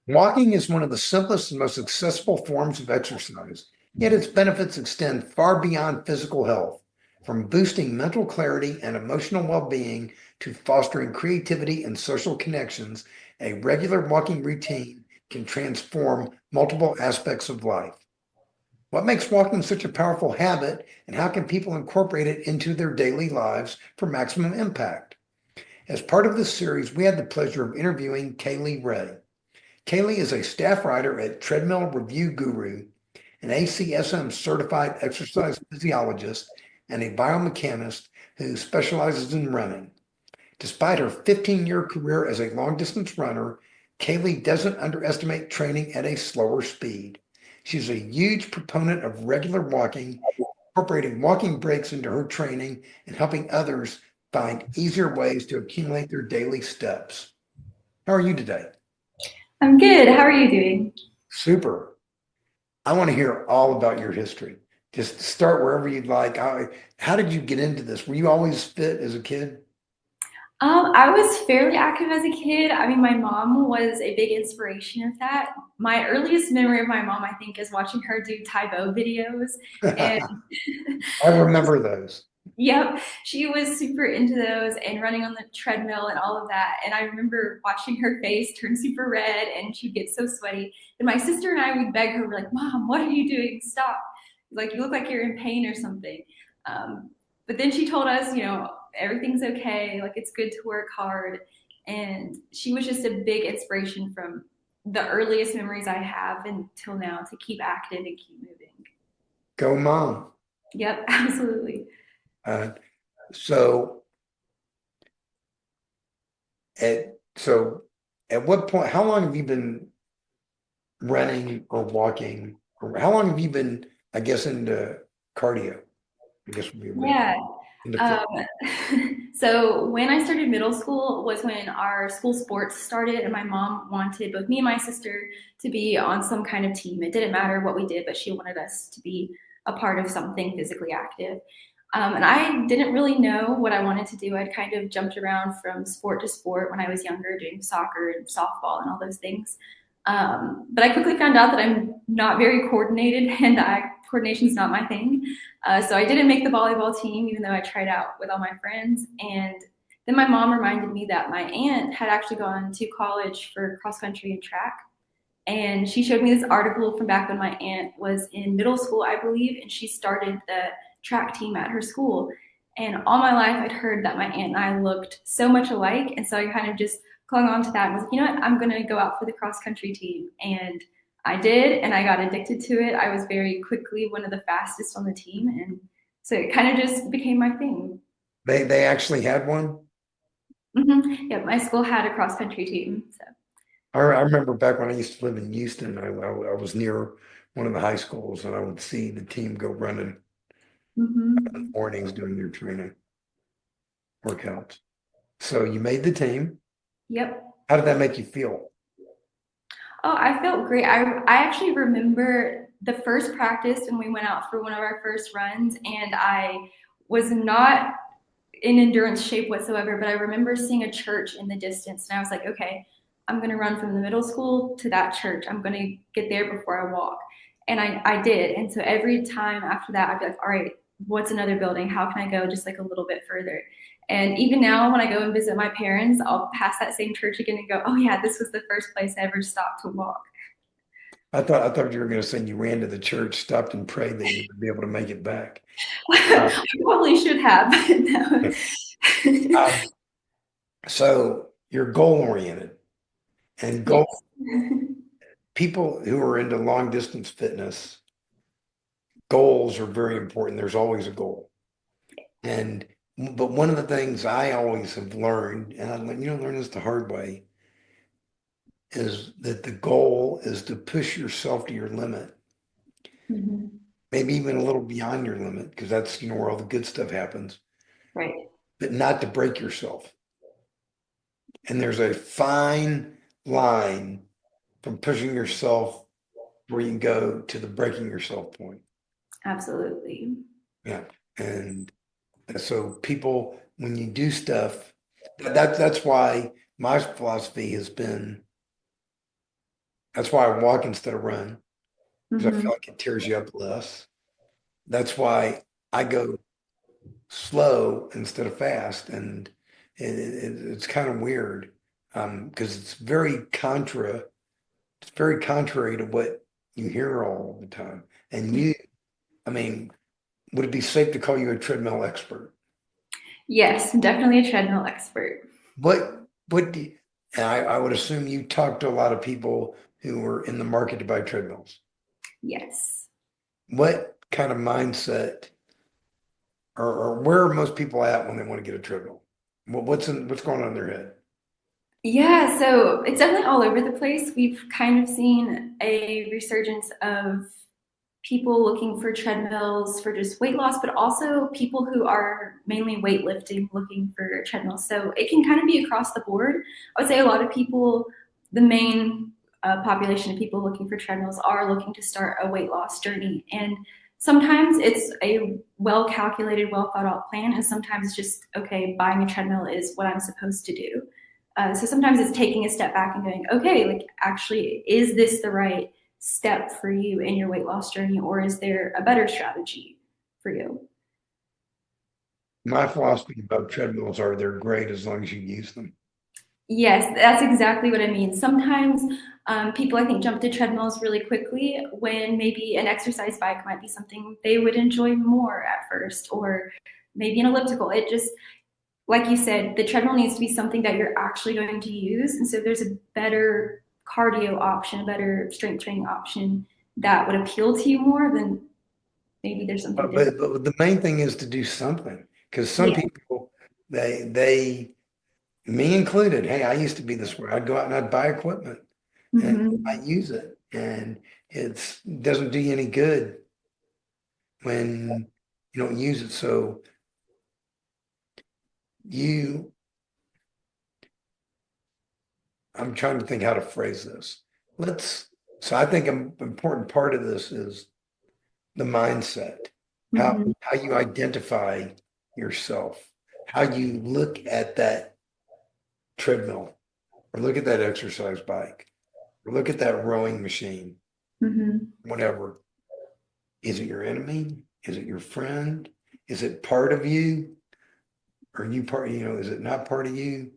Walking is one of the simplest and most accessible forms of exercise, yet its benefits extend far beyond physical health. From boosting mental clarity and emotional well being to fostering creativity and social connections, a regular walking routine can transform multiple aspects of life. What makes walking such a powerful habit, and how can people incorporate it into their daily lives for maximum impact? As part of this series, we had the pleasure of interviewing Kaleigh Ray. Kaleigh is a staff writer at Treadmill Review Guru, an ACSM certified exercise physiologist, and a biomechanist who specializes in running. Despite her 15-year career as a long distance runner, Kaleigh doesn't underestimate training at a slower speed. She's a huge proponent of regular walking, incorporating walking breaks into her training and helping others find easier ways to accumulate their daily steps. How are you today? I'm good. How are you doing? Super. I want to hear all about your history. Just start wherever you'd like. How did you get into this? Were you always fit as a kid? I was fairly active as a kid. I mean, my mom was a big inspiration of that. My earliest memory of my mom, I think, is watching her do Taibo videos. And I remember those. yep, she was super into those and running on the treadmill and all of that. And I remember watching her face turn super red and she'd get so sweaty. And my sister and I would beg her, we're like, Mom, what are you doing? Stop. Like, you look like you're in pain or something. But then she told us, everything's okay. Like, it's good to work hard. And she was just a big inspiration from the earliest memories I have until now to keep active and keep moving. Go mom. Yep, absolutely. Uh, so so at what point, how long have you been running or walking? Or how long have you been, I guess, into cardio? I guess would be a way Yeah. into fit. Um, so when I started middle school was when our school sports started, and my mom wanted both me and my sister to be on some kind of team. It didn't matter what we did, but she wanted us to be a part of something physically active. And I didn't really know what I wanted to do. I'd kind of jumped around from sport to sport when I was younger, doing soccer and softball and all those things. But I quickly found out that I'm not very coordinated, and coordination is not my thing. So I didn't make the volleyball team, even though I tried out with all my friends. And then my mom reminded me that my aunt had actually gone to college for cross country and track. And she showed me this article from back when my aunt was in middle school, I believe, and she started the track team at her school. And all my life, I'd heard that my aunt and I looked so much alike. And so I kind of just clung on to that and was like, you know what, I'm going to go out for the cross country team. And I did, and I got addicted to it. I was very quickly one of the fastest on the team. And so it kind of just became my thing. They actually had one. Yeah, my school had a cross country team. So. I remember back when I used to live in Houston, I was near one of the high schools and I would see the team go running in the Mm-hmm. mornings doing their training workouts. So you made the team. Yep. How did that make you feel? Oh, I felt great. I actually remember the first practice when we went out for one of our first runs, and I was not in endurance shape whatsoever, but I remember seeing a church in the distance, and I was like, okay, I'm going to run from the middle school to that church. I'm going to get there before I walk. And I did. And so every time after that, I'd be like, all right, what's another building? How can I go just like a little bit further? And even now, when I go and visit my parents, I'll pass that same church again and go, oh, yeah, this was the first place I ever stopped to walk. I thought you were going to say you ran to the church, stopped and prayed that you would be able to make it back. Uh, I probably should have, but no. um, so you're goal oriented and goal Yes. people who are into long distance fitness, goals are very important. There's always a goal. And but one of the things I always have learned, and learn this the hard way, is that the goal is to push yourself to your limit, Mhm. maybe even a little beyond your limit, because that's where all the good stuff happens, Right. but not to break yourself. And there's a fine line from pushing yourself where you can go to the breaking yourself point. Absolutely. Yeah. And so people, when you do stuff, that's why my philosophy has been That's why I walk instead of run, because I Hmm. feel like it tears you up less. That's why I go slow instead of fast, and it's kind of weird, because it's very contrary to what you hear all the time. And I mean, would it be safe to call you a treadmill expert? Yes, definitely a treadmill expert. What do you, and I would assume you talk to a lot of people who were in the market to buy treadmills. Yes. What kind of mindset, or where are most people at when they want to get a treadmill? What's going on in their head? Yeah, so it's definitely all over the place. We've kind of seen a resurgence of people looking for treadmills for just weight loss, but also people who are mainly weightlifting looking for treadmills. So it can kind of be across the board. I would say a lot of people, the main population of people looking for treadmills are looking to start a weight loss journey. And sometimes it's a well calculated, well thought out plan, and sometimes it's just, okay, buying a treadmill is what I'm supposed to do. So sometimes it's taking a step back and going, okay, like actually, is this the right step for you in your weight loss journey, or is there a better strategy for you? My philosophy about treadmills are they're great as long as you use them. Yes, that's exactly what I mean. Sometimes people, I think, jump to treadmills really quickly when maybe an exercise bike might be something they would enjoy more at first, or maybe an elliptical. It just, like you said, the treadmill needs to be something that you're actually going to use. And so there's a better cardio option, a better strength training option that would appeal to you more than maybe there's something different. But the main thing is to do something, because some Yeah. people, they, me included, hey, I used to be this way. I'd go out and I'd buy equipment and I Hmm. use it, and it doesn't do you any good when you don't use it. So you, I'm trying to think how to phrase this. Let's, so I think an important part of this is the mindset, Hmm. how you identify yourself, how you look at that treadmill, or look at that exercise bike, or look at that rowing machine, Hmm. whatever. Is it your enemy? Is it your friend? Is it part of you? Are you part, is it not part of you?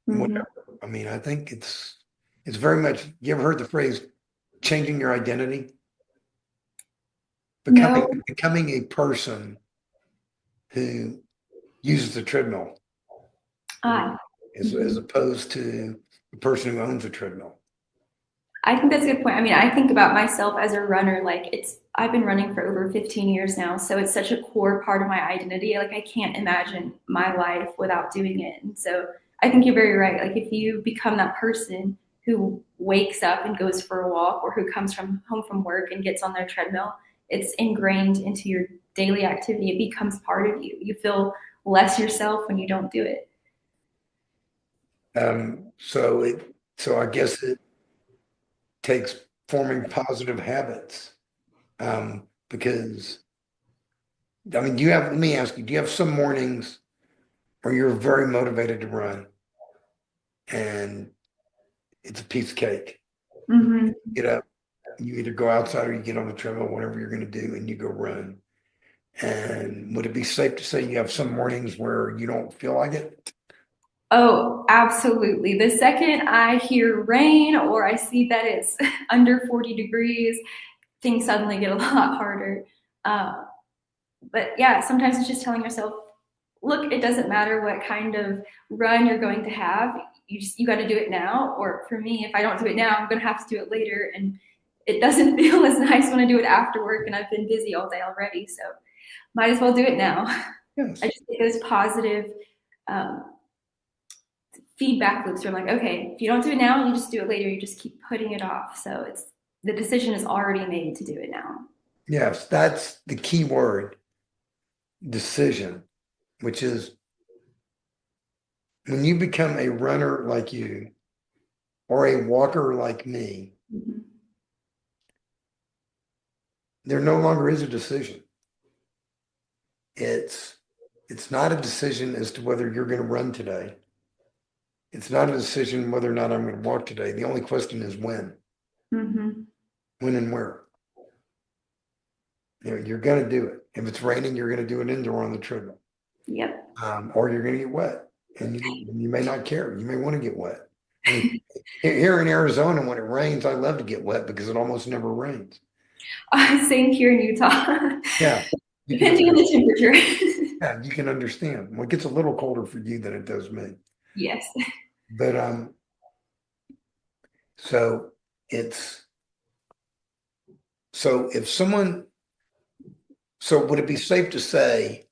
Hmm. Whatever. I mean, I think it's very much, you ever heard the phrase changing your identity? No. Becoming a person who uses the treadmill Ah. as Mhm. opposed to the person who owns a treadmill. I think that's a good point. I mean, I think about myself as a runner, like I've been running for over 15 years now. So it's such a core part of my identity. Like I can't imagine my life without doing it. And so I think you're very right. Like if you become that person who wakes up and goes for a walk or who comes from home from work and gets on their treadmill, it's ingrained into your daily activity. It becomes part of you. You feel less yourself when you don't do it. So so I guess it takes forming positive habits. Because I mean, let me ask you, do you have some mornings where you're very motivated to run and it's a piece of cake? You Hmm. get up, you either go outside or you get on the treadmill, whatever you're going to do, and you go run. And would it be safe to say you have some mornings where you don't feel like it? Oh, absolutely. The second I hear rain or I see that it's under 40 degrees, things suddenly get a lot harder. Uh, but yeah, sometimes it's just telling yourself, look, it doesn't matter what kind of run you're going to have. You got to do it now. Or for me, if I don't do it now, I'm going to have to do it later. And it doesn't feel as nice when I do it after work and I've been busy all day already. So might as well do it now. I Yes. just think those positive um, feedback loops where I'm like, okay, if you don't do it now, you just do it later. You just keep putting it off. So it's the decision is already made to do it now. Yes, that's the key word, decision, which is when you become a runner like you or a walker like me, Mhm. there no longer is a decision. It's it's not a decision as to whether you're going to run today. It's not a decision whether or not I'm going to walk today. The only question is when. Hmm. When and where. You're going to do it. If it's raining, you're going to do it indoor on the treadmill, Yep. or you're going to get wet, and you may not care. You may want to get wet. I mean, here in Arizona, when it rains, I love to get wet because it almost never rains. Same here in Utah, Yeah, you can depending on under, the temperature. yeah, you can understand. Well, it gets a little colder for you than it does me. Yes. But so it's so if someone so would it be safe to say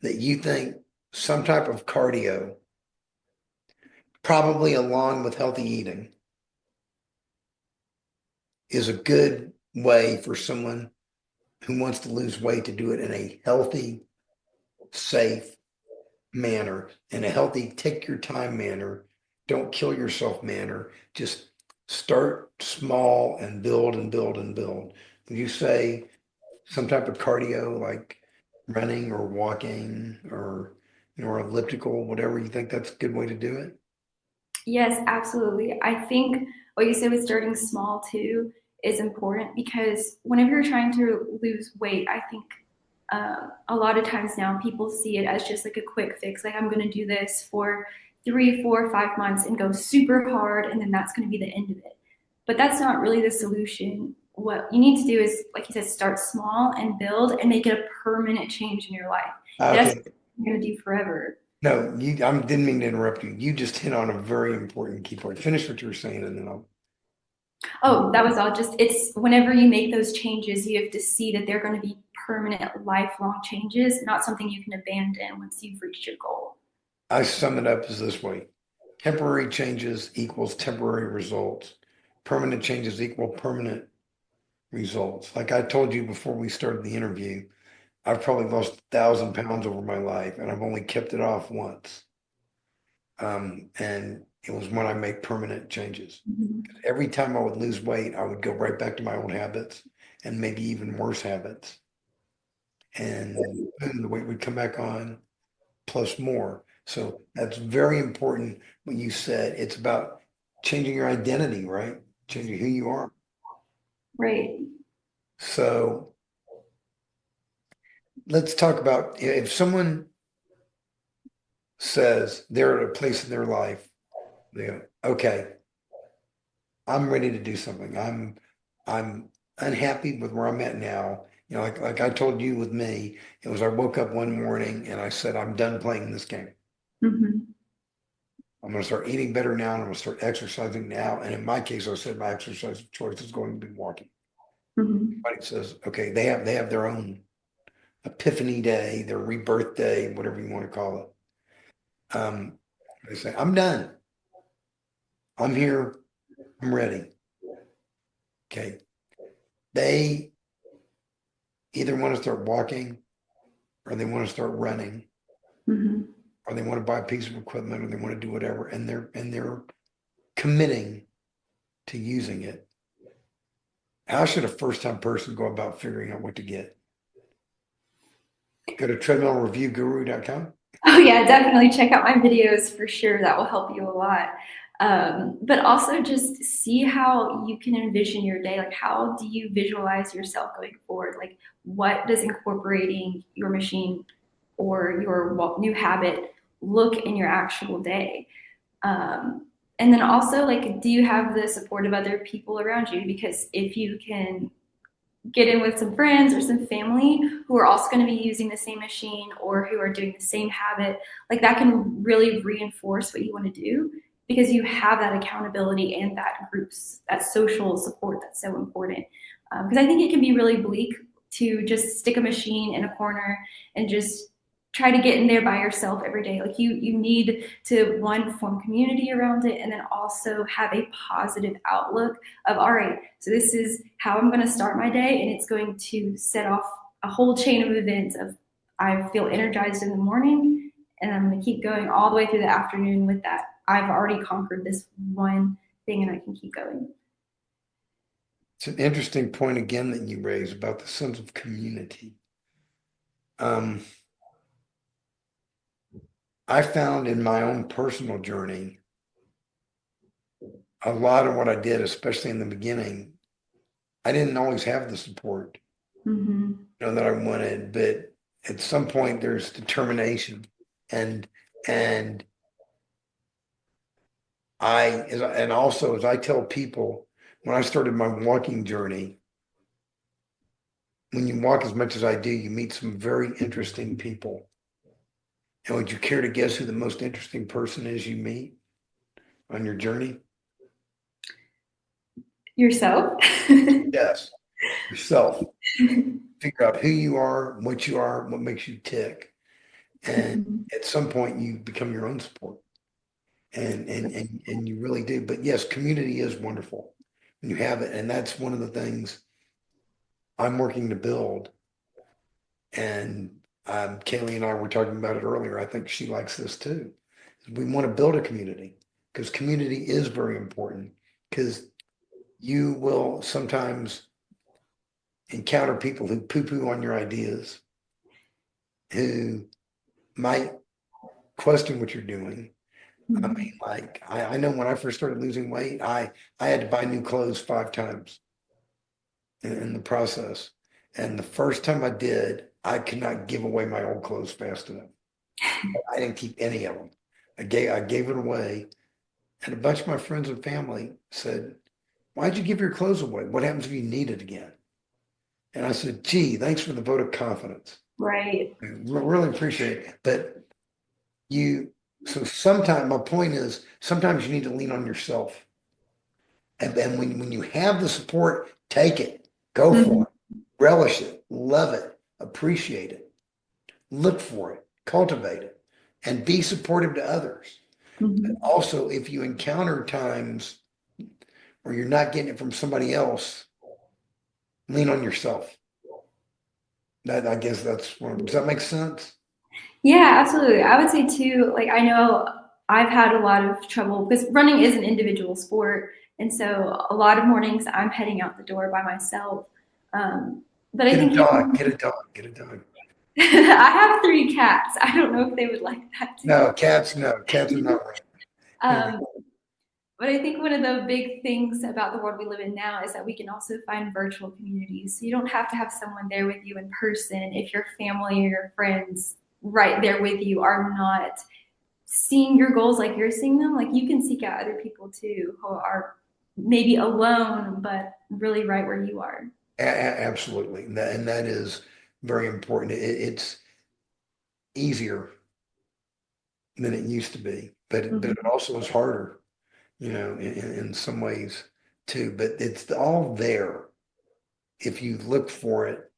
that you think some type of cardio, probably along with healthy eating, is a good way for someone who wants to lose weight to do it in a healthy, safe manner, in a healthy, take your time manner, don't kill yourself manner. Just start small and build and build and build. Would you say some type of cardio like running or walking or or elliptical, whatever you think that's a good way to do it? Yes, absolutely. I think what you said with starting small too is important because whenever you're trying to lose weight, I think a lot of times now people see it as just like a quick fix. Like I'm going to do this for 3, 4, 5 months and go super hard, and then that's going to be the end of it. But that's not really the solution. What you need to do is, like you said, start small and build and make it a permanent change in your life. That's Okay. what you're going to do forever. No, I didn't mean to interrupt you. You just hit on a very important key point. Finish what you were saying, and then I'll. Oh, that was all. Just it's whenever you make those changes, you have to see that they're going to be permanent, lifelong changes, not something you can abandon once you've reached your goal. I sum it up as this way: temporary changes equals temporary results. Permanent changes equal permanent results. Like I told you before we started the interview, I've probably lost 1,000 pounds over my life, and I've only kept it off once. And it was when I make permanent changes. Mhm. Every time I would lose weight, I would go right back to my old habits and maybe even worse habits. And boom, the weight would come back on plus more. So that's very important when you said it's about changing your identity, right? Changing who you are. Right. So let's talk about if someone says they're at a place in their life, they go, okay, I'm ready to do something. I'm unhappy with where I'm at now. Like I told you with me, it was I woke up one morning and I said, I'm done playing this game. Hmm. I'm going to start eating better now and I'm going to start exercising now. And in my case, I said my exercise of choice is going to be walking. Hmm. Everybody says, okay, they have their own epiphany day, their rebirth day, whatever you want to call it. They say, I'm done. I'm here. I'm ready. Okay. They either want to start walking or they want to start running Hmm. or they want to buy a piece of equipment or they want to do whatever and they're committing to using it. How should a first time person go about figuring out what to get? Go to treadmillreviewguru.com. Oh yeah, definitely check out my videos for sure. That will help you a lot. But also just see how you can envision your day. Like, how do you visualize yourself going forward? Like, what does incorporating your machine or your new habit look in your actual day? And then also, like, do you have the support of other people around you? Because if you can get in with some friends or some family who are also going to be using the same machine or who are doing the same habit, like that can really reinforce what you want to do because you have that accountability and that groups, that social support that's so important. Because I think it can be really bleak to just stick a machine in a corner and just try to get in there by yourself every day. Like you need to one form community around it and then also have a positive outlook of all right, so this is how I'm going to start my day and it's going to set off a whole chain of events of I feel energized in the morning and I'm going to keep going all the way through the afternoon with that. I've already conquered this one thing and I can keep going. It's an interesting point again that you raise about the sense of community. Um, I found in my own personal journey, a lot of what I did, especially in the beginning, I didn't always have the support, Hmm. that I wanted, but at some point there's determination. And and and also as I tell people, when I started my walking journey, when you walk as much as I do, you meet some very interesting people. And would you care to guess who the most interesting person is you meet on your journey? Yourself? Yes, yourself. Figure out who you are, what makes you tick. And Mhm. at some point you become your own support. And you really do. But yes, community is wonderful when you have it. And that's one of the things I'm working to build. And Kaylee and I were talking about it earlier. I think she likes this too. We want to build a community because community is very important because you will sometimes encounter people who poo-poo on your ideas, who might question what you're doing. I mean, Mhm. like I know when I first started losing weight, I had to buy new clothes 5 times in the process. And the first time I did, I could not give away my old clothes fast enough. I didn't keep any of them. I gave it away. And a bunch of my friends and family said, "Why'd you give your clothes away? What happens if you need it again?" And I said, "Gee, thanks for the vote of confidence. Right. Really appreciate it." But you, so sometimes my point is sometimes you need to lean on yourself. And then when you have the support, take it, go Mhm. for it, relish it, love it, appreciate it, look for it, cultivate it, and be supportive to others. But Mhm. also, if you encounter times where you're not getting it from somebody else, lean on yourself. That I guess that's one. Does that make sense? Yeah, absolutely. I would say too, like I know I've had a lot of trouble because running is an individual sport. And so a lot of mornings I'm heading out the door by myself. But I Get a think dog, get a dog, get a dog. I have three cats. I don't know if they would like that too. No, cats, no, cats are not right. Um, but I think one of the big things about the world we live in now is that we can also find virtual communities. So you don't have to have someone there with you in person if your family or your friends right there with you are not seeing your goals like you're seeing them. Like you can seek out other people too who are maybe alone, but really right where you are. Absolutely. And that is very important. It's easier than it used to be, but it Mhm. also is harder, in some ways too. But it's all there if you look for it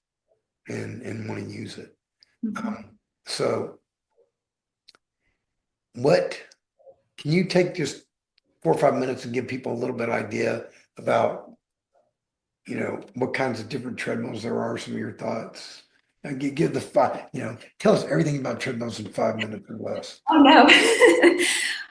and want to use it. Mhm. Um, so what can you take just 4 or 5 minutes and give people a little bit of idea about, what kinds of different treadmills there are, some of your thoughts? And give the five, tell us everything about treadmills in 5 minutes or less. Oh no.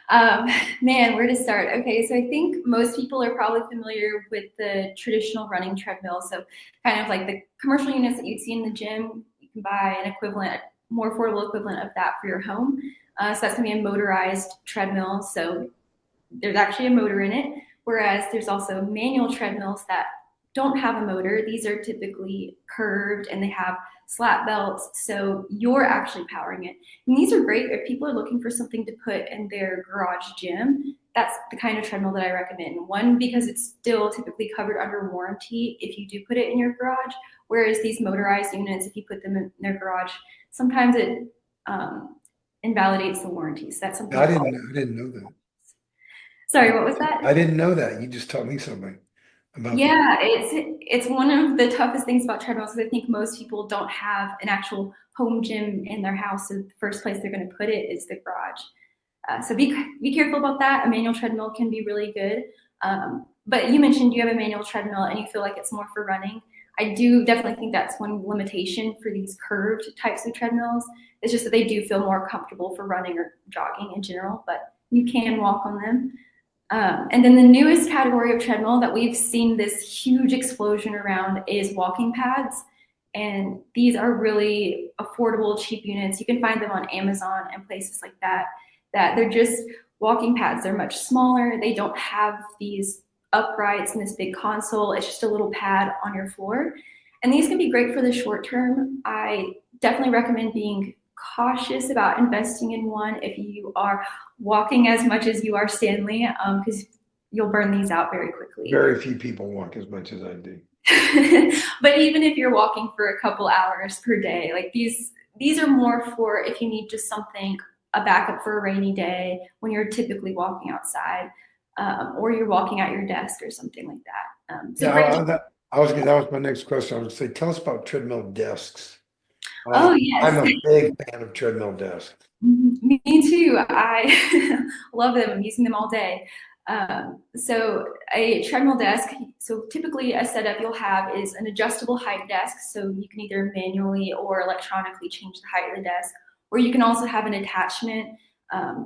um, Man, where to start? Okay, so I think most people are probably familiar with the traditional running treadmill. So, kind of like the commercial units that you'd see in the gym, you can buy an equivalent, more affordable equivalent of that for your home. So, that's gonna be a motorized treadmill. So, there's actually a motor in it, whereas there's also manual treadmills that don't have a motor. These are typically curved and they have slat belts, so you're actually powering it. And these are great if people are looking for something to put in their garage gym. That's the kind of treadmill that I recommend. One, because it's still typically covered under warranty if you do put it in your garage, whereas these motorized units, if you put them in their garage, sometimes it invalidates the warranty. So that's No, something I to didn't always. I didn't know that. Sorry, what was that? I didn't know that. You just taught me something about that. Yeah, it's one of the toughest things about treadmills because I think most people don't have an actual home gym in their house. So the first place they're going to put it is the garage. So be careful about that. A manual treadmill can be really good. But you mentioned you have a manual treadmill and you feel like it's more for running. I do definitely think that's one limitation for these curved types of treadmills. It's just that they do feel more comfortable for running or jogging in general, but you can walk on them. And then the newest category of treadmill that we've seen this huge explosion around is walking pads. And these are really affordable, cheap units. You can find them on Amazon and places like that. That they're just walking pads. They're much smaller. They don't have these uprights and this big console. It's just a little pad on your floor. And these can be great for the short term. I definitely recommend being cautious about investing in one if you are walking as much as you are Stanley, because you'll burn these out very quickly. Very few people walk as much as I do. But even if you're walking for a couple hours per day, like these are more for if you need just something, a backup for a rainy day when you're typically walking outside, or you're walking at your desk or something like that. So Yeah, great. that was my next question. I was going to say, tell us about treadmill desks. Oh I'm yes. a big fan of treadmill desks. Me too. I love them. I'm using them all day. So a treadmill desk, so typically a setup you'll have is an adjustable height desk. So you can either manually or electronically change the height of the desk, or you can also have an attachment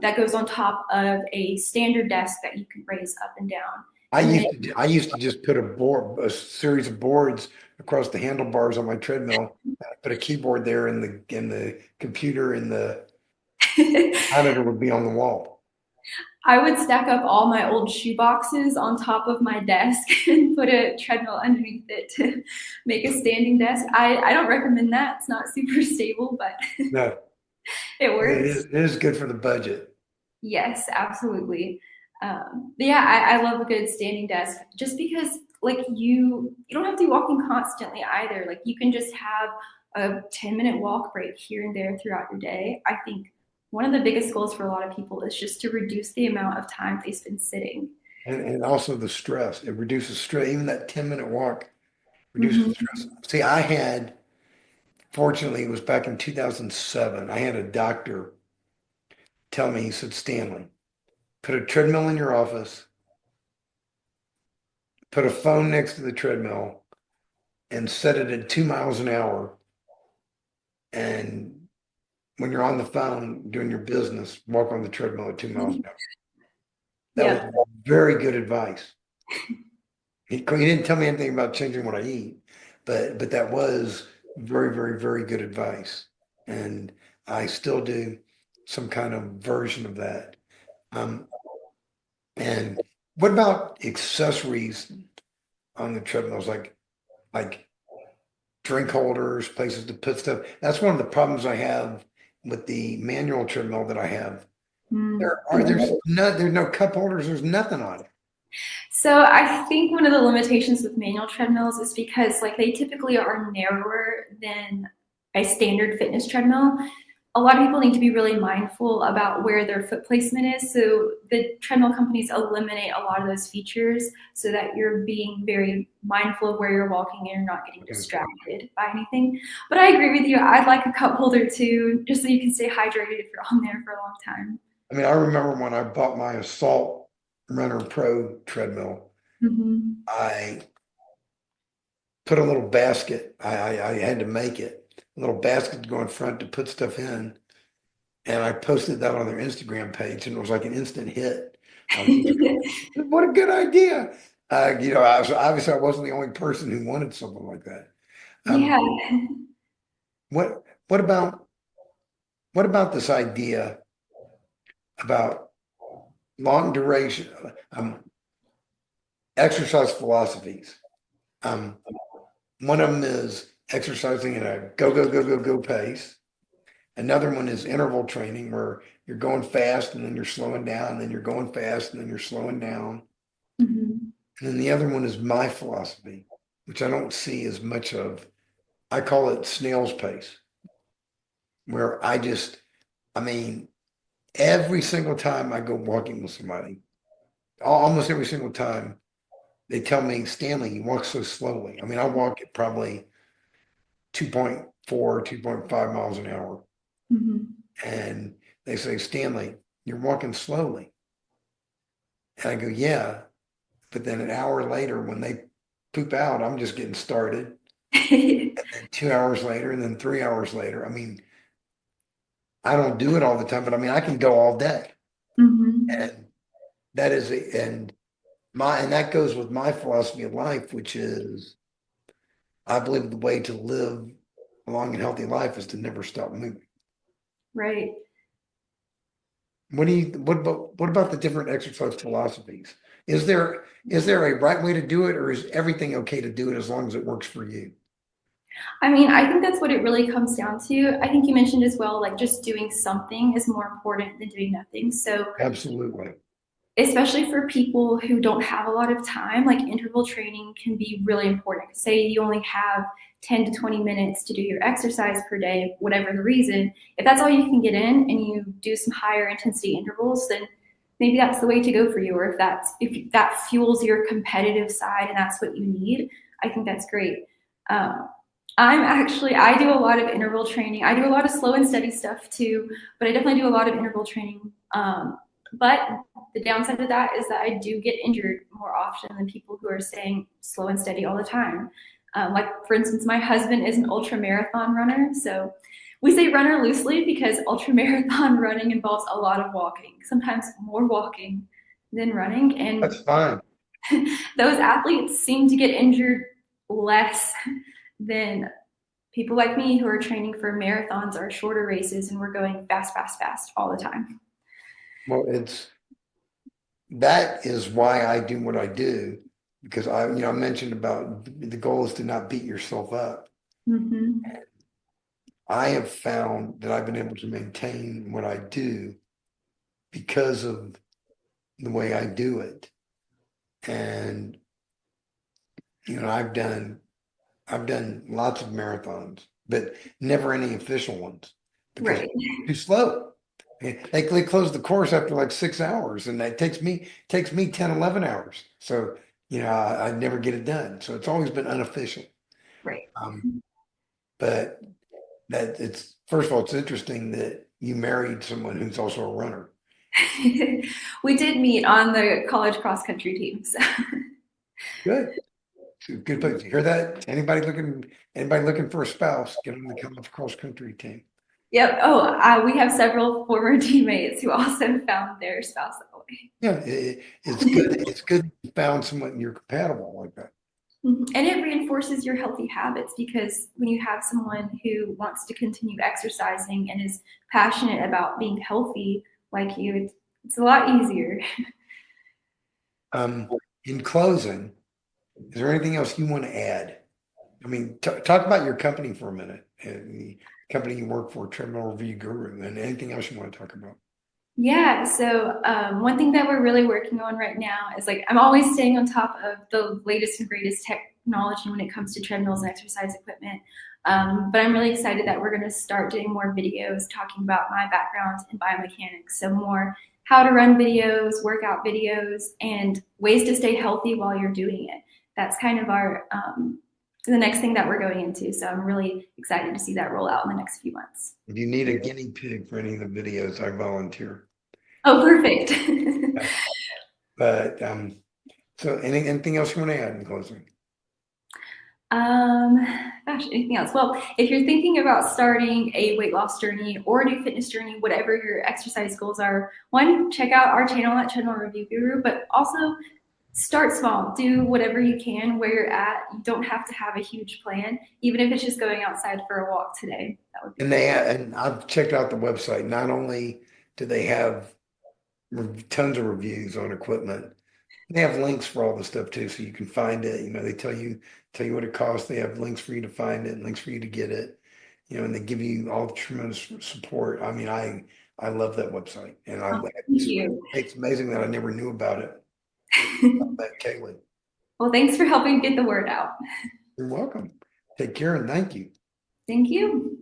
that goes on top of a standard desk that you can raise up and down. And then I used to just put a series of boards across the handlebars on my treadmill. I put a keyboard there, and the computer and the monitor would be on the wall. I would stack up all my old shoe boxes on top of my desk and put a treadmill underneath it to make a standing desk. I don't recommend that. It's not super stable, but No, it it works. is good for the budget. Yes, absolutely. But yeah, I love a good standing desk just because like you don't have to be walking constantly either. Like you can just have a 10-minute walk break here and there throughout your day. I think one of the biggest goals for a lot of people is just to reduce the amount of time they spend sitting. And also the stress. It reduces stress. Even that 10-minute walk reduces Mhm. stress. See, fortunately, it was back in 2007. I had a doctor tell me, he said, Stanley, put a treadmill in your office, put a phone next to the treadmill, and set it at 2 miles an hour. And when you're on the phone doing your business, walk on the treadmill at 2 miles an hour. That Yep. was very good advice. He didn't tell me anything about changing what I eat, but that was very, very, very good advice. And I still do some kind of version of that. Um, and what about accessories on the treadmills, like drink holders, places to put stuff? That's one of the problems I have with the manual treadmill that I have. Mm. There's no cup holders, there's nothing on it. So I think one of the limitations with manual treadmills is because like they typically are narrower than a standard fitness treadmill. A lot of people need to be really mindful about where their foot placement is. So the treadmill companies eliminate a lot of those features so that you're being very mindful of where you're walking and you're not getting Okay. distracted by anything. But I agree with you. I'd like a cup holder too, just so you can stay hydrated if you're on there for a long time. I mean, I remember when I bought my Assault Runner Pro treadmill, Mm-hmm. I put a little basket. I had to make it, a little basket to go in front to put stuff in. And I posted that on their Instagram page, and it was like an instant hit. What a good idea. Obviously I wasn't the only person who wanted something like that. Yeah. What what about this idea about long duration exercise philosophies? Um, One of them is exercising at a go, go, go, go, go pace. Another one is interval training where you're going fast and then you're slowing down, and then you're going fast and then you're slowing down. Mm-hmm. And then the other one is my philosophy, which I don't see as much of. I call it snail's pace, where I mean, every single time I go walking with somebody, almost every single time, they tell me, Stanley, you walk so slowly. I mean, I walk at probably 2.4, 2.5 miles an hour. Mm-hmm. And they say, Stanley, you're walking slowly. And I go, yeah. But then an hour later, when they poop out, I'm just getting started. And 2 hours later, and then 3 hours later. I mean, I don't do it all the time, but I mean, I can go all day. Mm-hmm. And that is, and that goes with my philosophy of life, which is I believe the way to live a long and healthy life is to never stop moving. Right. What about the different exercise philosophies? Is there a right way to do it, or is everything okay to do it as long as it works for you? I mean, I think that's what it really comes down to. I think you mentioned as well, like just doing something is more important than doing nothing. So, Absolutely. especially for people who don't have a lot of time, like interval training can be really important. Say you only have 10 to 20 minutes to do your exercise per day, whatever the reason. If that's all you can get in and you do some higher intensity intervals, then maybe that's the way to go for you. Or if that fuels your competitive side and that's what you need, I think that's great. Um, I do a lot of interval training. I do a lot of slow and steady stuff too, but I definitely do a lot of interval training. But the downside of that is that I do get injured more often than people who are staying slow and steady all the time. Like, for instance, my husband is an ultra marathon runner. So we say runner loosely because ultra marathon running involves a lot of walking, sometimes more walking than running. And That's fine. those athletes seem to get injured less than people like me who are training for marathons or shorter races and we're going fast, fast, fast all the time. Well, that is why I do what I do, because I mentioned about the goal is to not beat yourself up. Mm-hmm. I have found that I've been able to maintain what I do because of the way I do it. And I've done lots of marathons, but never any official ones because Right. too slow. They close the course after like 6 hours, and that takes me 10, 11 hours. So, I never get it done. So it's always been unofficial. Right. Um, but that it's first of all, it's interesting that you married someone who's also a runner. We did meet on the college cross country teams. Good. So good place. You hear that? Anybody looking for a spouse, get on the college cross country team. Yep. Oh, we have several former teammates who also found their spouse that way. Yeah, it's good. It's good you found someone you're compatible like that. Mhm. And it reinforces your healthy habits because when you have someone who wants to continue exercising and is passionate about being healthy like you, it's a lot easier. Um, in closing, is there anything else you want to add? I mean, talk about your company for a minute, and the company you work for, Treadmill Review Guru, and anything else you want to talk about. Yeah, so one thing that we're really working on right now is like I'm always staying on top of the latest and greatest technology when it comes to treadmills and exercise equipment. But I'm really excited that we're going to start doing more videos talking about my background in biomechanics. So, more how to run videos, workout videos, and ways to stay healthy while you're doing it. That's kind of the next thing that we're going into. So, I'm really excited to see that roll out in the next few months. If you need a guinea pig for any of the videos, I volunteer. Oh, perfect. But so anything else you want to add in closing? Um, Gosh, anything else? Well, if you're thinking about starting a weight loss journey or a new fitness journey, whatever your exercise goals are, one, check out our channel at Treadmill Review Guru, but also start small. Do whatever you can where you're at. You don't have to have a huge plan, even if it's just going outside for a walk today. That would be great. And I've checked out the website. Not only do they have tons of reviews on equipment, they have links for all the stuff too, so you can find it. They tell you what it costs. They have links for you to find it and links for you to get it. And they give you all the tremendous support. I mean, I love that website, and Thank you. it's amazing that I never knew about it. But Kaleigh, Well, thanks for helping get the word out. you're welcome. Take care and thank you. Thank you.